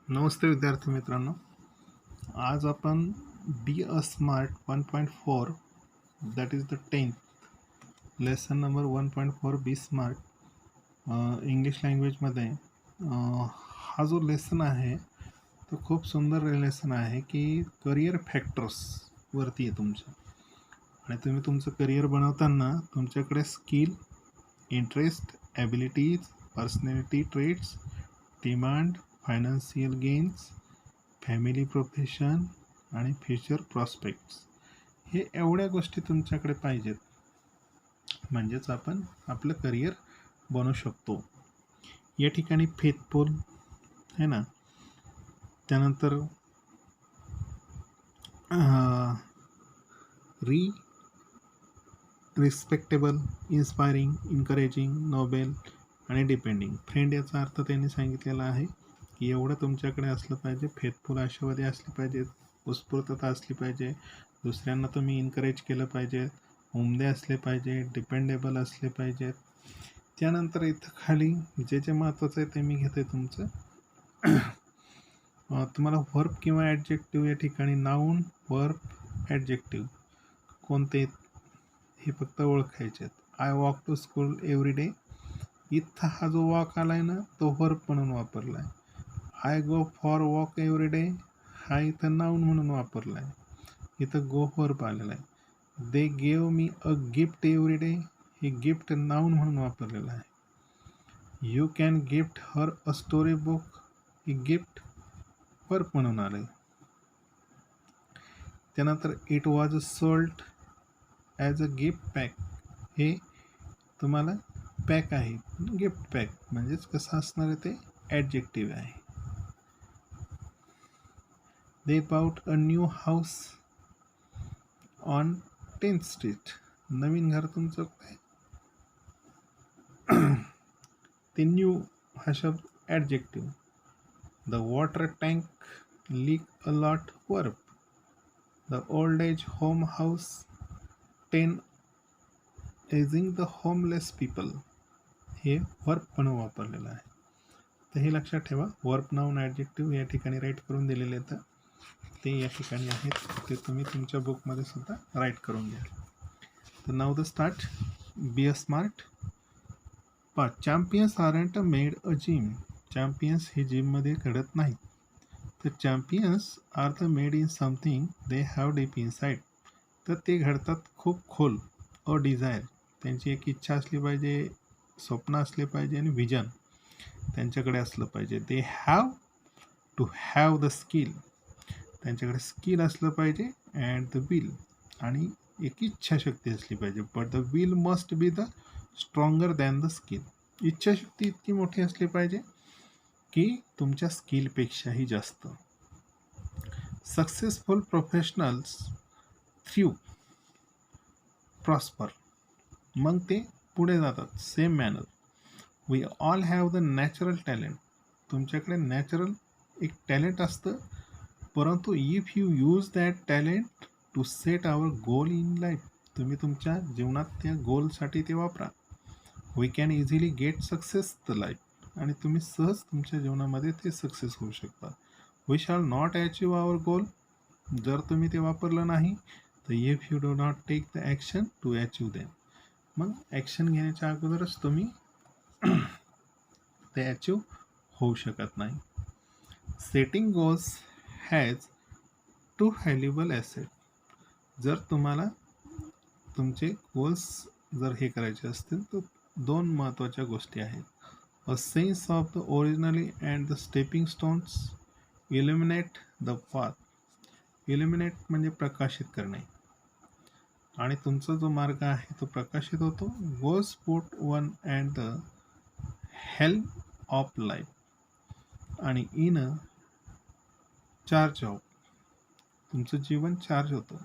नमस्ते विद्यार्थी मित्रांनो. आज आपण be a smart 1.4 that is the 10th lesson number 1.4 be smart English लँग्वेजमध्ये हा जो लेसन आहे तो खूप सुंदर लेसन आहे की करिअर फॅक्टर्सवरती आहे तुमच्या. आणि तुम्ही तुमचं करिअर बनवताना तुमच्याकडे skill, interest, abilities, personality traits, demand, financial gains, family, profession आणि फ्युचर प्रॉस्पेक्ट्स हे एवढ्या गोष्टी तुमच्याकडे पाहिजेत, म्हणजेच आपण आपलं करिअर बनवू शकतो. या ठिकाणी फेथफुल आहे ना, त्यानंतर रिस्पेक्टेबल, इन्स्पायरिंग, इन्करेजिंग, नोबेल आणि डिपेंडिंग. फ्रेंड याचा अर्थ त्यांनी सांगितलेला आहे की एवढं तुमच्याकडे असलं पाहिजे. फेथफुल, आशावादी असले पाहिजेत, उत्स्फूर्तता असली पाहिजे, दुसऱ्यांना तुम्ही इन्करेज केलं पाहिजे, उमदे असले पाहिजे, डिपेंडेबल असले पाहिजेत. त्यानंतर इथं खाली जे जे महत्त्वाचं आहे ते मी घेते तुमचं. तुम्हाला वर्ब किंवा ॲडजेक्टिव्ह या ठिकाणी नाऊन, वर्ब, ॲडजेक्टिव्ह कोणते हे फक्त ओळखायचे आहेत. I walk to school every day, इथं हा जो वॉक आला आहे ना तो वर्ब म्हणून वापरला आहे. I go for walk every day हा इथं नाऊन म्हणून वापरला आहे. इथं गो वर्ब आलेला आहे. They gave me a gift every day हे गिफ्ट नाऊन म्हणून वापरलेलं आहे. You can gift her a story book हे गिफ्ट वर्ब म्हणून आलं आहे. त्यानंतर it was sold as a gift pack हे तुम्हाला पॅक आहे, गिफ्ट पॅक म्हणजेच कसं असणार आहे ते ॲडजेक्टिव्ह आहे. They bought a new house on 10th street, नवीन घर तुमचं काय ते न्यू हा शब्द adjective. The water tank leak a lot verb. The old age home house 10 aging the homeless people हे वर्ब म्हणून वापरलेलं आहे. तर हे लक्षात ठेवा. वर्ब, नाऊन, ॲडजेक्टिव्ह या ठिकाणी राईट करून दिलेले आहेत, ते या ठिकाणी आहेत, ते तुम्ही तुमच्या बुकमध्ये सुद्धा राईट करून घ्या. तर नाव the start. Be a smart. Champions aren't made a gym. Champions हे जिममध्ये घडत नाहीत. तर champions are the made in something they have deep inside. तर ते घडतात खूप खोल. अ डिझायर, त्यांची एक इच्छा असली पाहिजे, स्वप्न असले पाहिजे आणि विजन त्यांच्याकडे असलं पाहिजे. They have to have the skill, त्यांच्याकडे स्किल असलं पाहिजे. अँड द विल, आणि एक इच्छाशक्ती असली पाहिजे. But the will must be the stronger than the skill. इच्छाशक्ती इतकी मोठी असली पाहिजे की तुमच्या स्किलपेक्षाही जास्त. सक्सेसफुल प्रोफेशनल्स थ्रू प्रॉस्पर, मग ते पुढे जातात. Same manner we all have the natural talent. तुमच्याकडे नॅचरल एक टॅलेंट असतं, परंतु if you use that talent to set our goal in life, तुम्ही तुमच्या जीवनात त्या गोलसाठी ते वापरा. We can easily get success the life, आणि तुम्ही सहज तुमच्या जीवनामध्ये ते सक्सेस होऊ शकता. We shall not achieve our goal, जर तुम्ही ते वापरलं नाही तर if you do not take the action to achieve them, मग ॲक्शन घेण्याच्या अगोदरच तुम्ही ते अचीव होऊ शकत नाही. Setting goals has to valuable asset. जर तुम्हाला तुमचे गोल्स जर हे करायचे असतील तर दोन महत्त्वाच्या गोष्टी आहेत. A sense of the originally and the stepping stones. Illuminate the path. Illuminate म्हणजे प्रकाशित करणे, आणि तुमचा जो मार्ग आहे तो प्रकाशित होतो. Goals put one and the helm of life, आणि इन अ चार्ज ऑफ, तुमचं जीवन चार्ज होतं.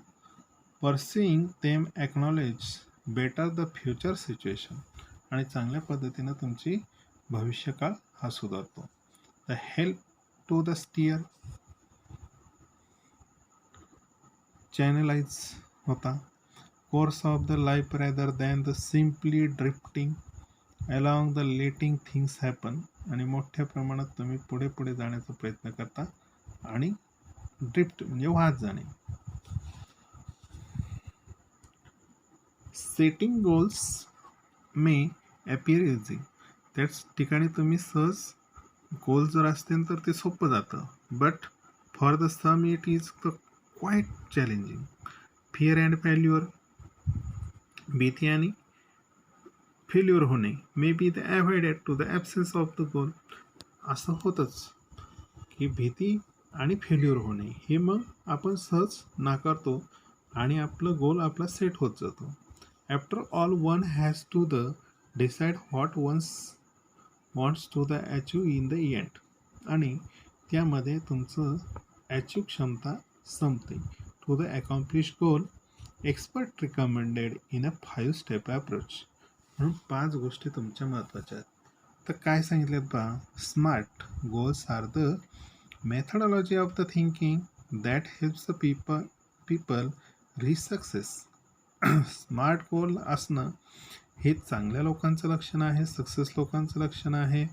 Pursuing them acknowledge better the future situation, आणि चांगल्या पद्धतीनं तुमची भविष्यकाळ हा सुधारतो. The help to the steer, channelize होता. Course of the life rather than the simply drifting along the letting things happen. आणि मोठ्या प्रमाणात तुम्ही पुढे पुढे जाण्याचा प्रयत्न करता आणि ड्रिफ्ट म्हणजे वाहत जाणे. Setting goals may appear easy. त्याच ठिकाणी तुम्ही सहज गोल जर असतील तर ते सोपं जातं. But for the some it is the quite challenging. Fear and failure, भीती आणि फेल्युअर होणे may be the avoided to the absence of the goal. असं होतंच की भीती आणि फेल्युअर होणे हे मग आपण सहज नाकारतो आणि आपलं गोल आपला सेट होत जातो. After all one has to the decide what one's wants to the achieve in the end. आणि त्यामध्ये तुमचं अचीव क्षमता संपते. To the accomplish goal expert recommended in a 5 step approach. म्हणून 5 गोष्टी तुमच्या महत्त्वाच्या आहेत. तर काय सांगितलेत पहा, smart goals are the methodology of the thinking that helps the people reach success. Smart goal असणं हे चांगल्या लोकांचं लक्षण आहे, सक्सेस लोकांचं लक्षण आहे.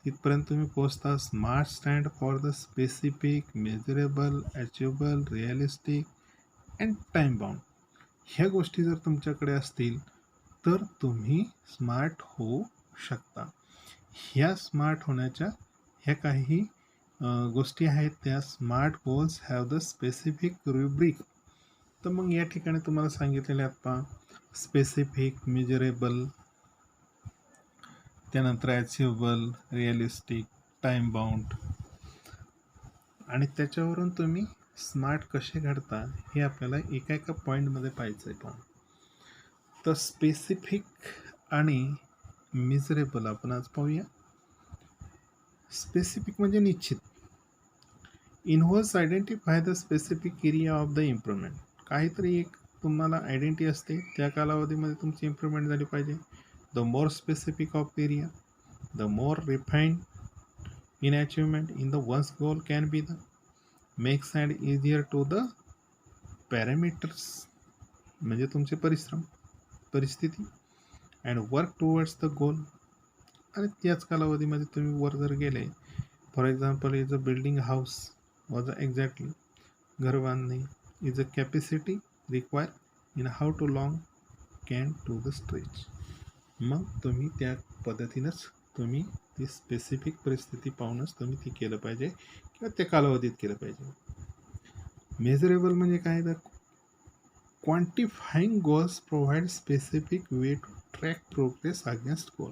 तिथपर्यंत तुम्ही पोहोचता. Smart stand for the specific, measurable, achievable, realistic and time bound. ह्या गोष्टी जर तुमच्याकडे असतील तर तुम्ही स्मार्ट होऊ शकता. ह्या स्मार्ट होण्याच्या ह्या काही गोष्टी आहेत. त्या smart goals have the specific rubric. तर मग या ठिकाणी तुम्हाला सांगितलेले आहेत पहा, स्पेसिफिक, मेजरेबल, त्यानंतर अचिवेबल, रिअलिस्टिक, टाईम बाउंड. आणि त्याच्यावरून तुम्ही स्मार्ट कसे घडता हे आपल्याला एका एका पॉईंटमध्ये पाहायचं आहे. पण तर स्पेसिफिक आणि मेजरेबल आपण आज पाहूया. स्पेसिफिक म्हणजे निश्चित. Involves identify the specific area of the improvement. काहीतरी एक तुम्हाला आयडेंटिटी असते, त्या कालावधीमध्ये तुमची इम्प्रूव्हमेंट झाली पाहिजे. The more specific of area, the more refined in achievement in the one's goal can be the makes and easier to the parameters. म्हणजे तुमचे परिश्रम, परिस्थिती and work towards the goal. आणि त्याच कालावधीमध्ये तुम्ही वर जर गेले, for example is a building house was exactly, घर बांधणे is a capacity require in how to long can to the stretch. मग तुम्ही त्या पद्धतीनंच तुम्ही ती स्पेसिफिक परिस्थिती पाहूनच तुम्ही ती केलं पाहिजे किंवा त्या कालावधीत केलं पाहिजे. मेजरेबल म्हणजे काय, तर quantifying goals provide specific way to track progress against goal.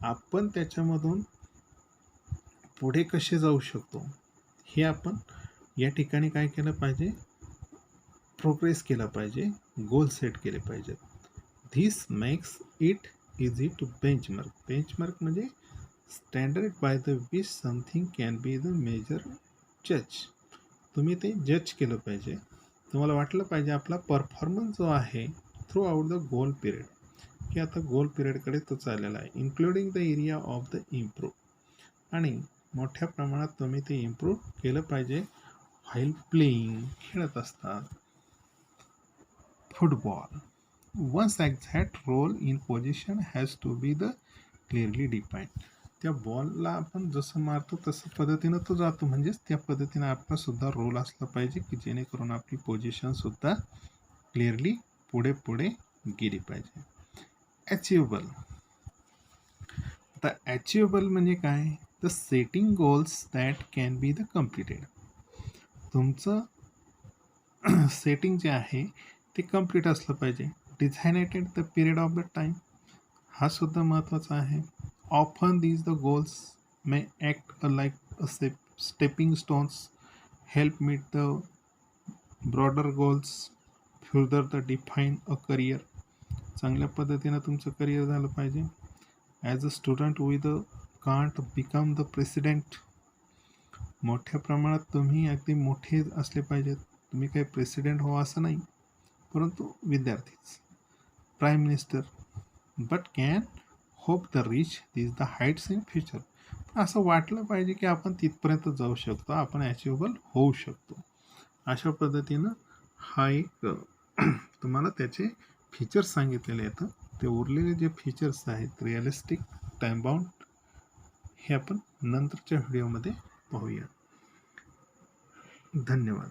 आपण त्याच्यामधून पुढे कसे जाऊ शकतो हे आपण या ठिकाणी काय केलं पाहिजे, प्रोग्रेस केला पाहिजे, गोल सेट केले पाहिजेत. This makes it easy to benchmark. Benchmark म्हणजे standard by the which something can be the measure जज. तुम्ही ते जज केलं पाहिजे. तुम्हाला वाटलं पाहिजे आपला परफॉर्मन्स जो आहे through out the goal period, की आता गोल पिरियडकडे तो चाललेला आहे, including the area of the improve. आणि मोठ्या प्रमाणात तुम्ही ते इम्प्रूव्ह केलं पाहिजे व्हाईल प्लेईंग, खेळत असतात. Football, one's exact role in position has to be the clearly defined. त्या बॉलला आपण जसं मारतो तसं पद्धतीनं तो जातो, म्हणजेच त्या पद्धतीनं आपला सुद्धा रोल असला पाहिजे की जेणेकरून आपली पोझिशनसुद्धा क्लिअरली पुढे पुढे गेली पाहिजे. अचिवेबल. आता अचिवेबल म्हणजे काय, the setting goals that can be the completed. तुमचं सेटिंग जे आहे ते कम्प्लीट असलं पाहिजे. Designated the period of the time, हा सुद्धा महत्त्वाचा आहे. Often these the goals may act like a stepping stones, help meet the broader goals, further the define a career. चांगल्या पद्धतीनं तुमचं करिअर झालं पाहिजे. As a student with can't become the president. मोठ्या प्रमाणात तुम्ही अगदी मोठे असले पाहिजेत. तुम्ही काही प्रेसिडेंट हो असं नाही, परंतु विद्यार्थीच. Prime minister, but can hope the reach this the heights in future. असं वाटलं पाहिजे की आपण तिथपर्यंत जाऊ शकतो, आपण अचिवेबल होऊ शकतो. अशा पद्धतीनं हा एक तुम्हाला त्याचे फीचर्स सांगितलेले आहेत. ते उरलेले जे फीचर्स आहेत, रिअलिस्टिक, टाईम बाउंड, हे आपण नंतरच्या व्हिडिओमध्ये पाहूया. धन्यवाद.